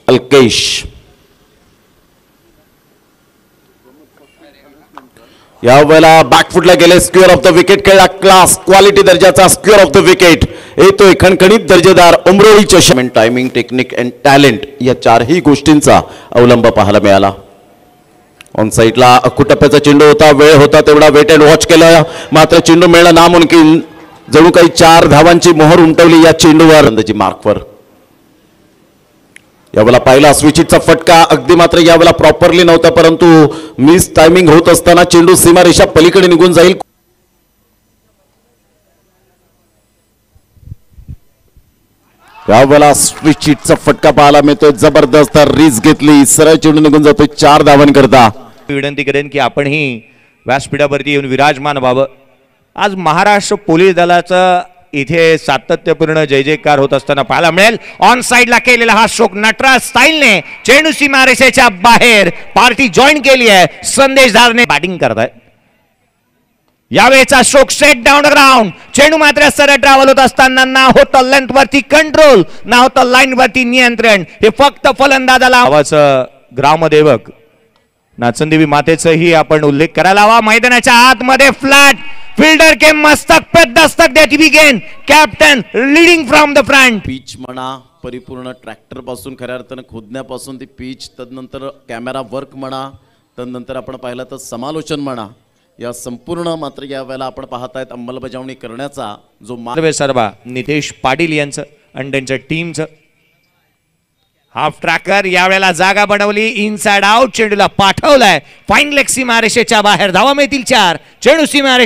अल्केश यावेळेला बॅकफुटला गेले, स्क्वेअर ऑफ द विकेट खेळला, क्लास क्वालिटी दर्जाचा स्क्वेअर ऑफ द विकेट येतोय, खणखणीत दर्जेदार उमरोळीच्या shot. Timing, technique and talent या चारही गोष्टींचा अवलंब पाहायला मिळाला. ऑन साईडला अक्कुटप्प्याचा चेंडू होता, वेळ होता तेवढा वेट अँड वॉच केलं, मात्र चेंडू मिळणं नामुमकिन. जणू काही 4 धावांची मोहर उमटवली या चेंडूवर मार्कवर. यावेळेला पहिला स्विचिटचा फटका अगदी मात्र यावेळेला प्रॉपरली नव्हता, परंतु मिस टायमिंग होत असताना चेंडू सीमारेषा पलीकडे निघून जाईल. यावेळेला स्विचिटचा फटका पाहायला मिळतोय, जबरदस्त रीज घेतली, सरळ चेंडू निघून जातोय 4 धावांकरता. विनंती करेन की आपणही व्यासपीठावरती येऊन विराजमान व्हावं. आज महाराष्ट्र पोलीस दलाचं इथे सातत्यपूर्ण जय जयकार होत असताना पाहायला मिळेल. ऑन साइडला केलेला हा स्ट्रोक नटराज स्टाईलने चेंडू सीमारेषेच्या बाहेर पार्टी जॉईन केली आहे. संदेश धारने बॅटिंग करताय. यावेळेचा स्ट्रोक सेट डाऊन ग्राउंड. चेंडू मात्र सरळ ट्रॅव्हल होत असताना ना होतं लेंथ वरती कंट्रोल, ना होतं लाईन वरती नियंत्रण. हे फक्त फलंदाजाला आवाचं ग्रामदेवक नाचनदेवी मातेचाही आपण उल्लेख करायला हवा. मैदानाच्या आतमध्ये फ्लॅट फिल्डर के मस्तक पे दस्तक देती हुई गेंद, captain leading from the front. Pitch म्हणा, परिपूर्ण ट्रॅक्टर पासून खऱ्या अर्थानं खोदण्यापासून ती पिच, तदनंतर कॅमेरा वर्क म्हणा, तदनंतर आपण पाहिलं तर समालोचन म्हणा, या संपूर्ण मात्र या वेळेला आपण पाहतायत अंमलबजावणी करण्याचा जो मार्ग सर्वा नितेश पाटील यांचं आणि त्यांच्या टीमचं. हाफ ट्रॅकर यावेळेला जागा बनवली, इनसाइड आउट चेंडूला पाठवलाय, फाईन लेग सीमारेषेच्या बाहेर. धावा मिळतील 4. चेंडू सीमारेषे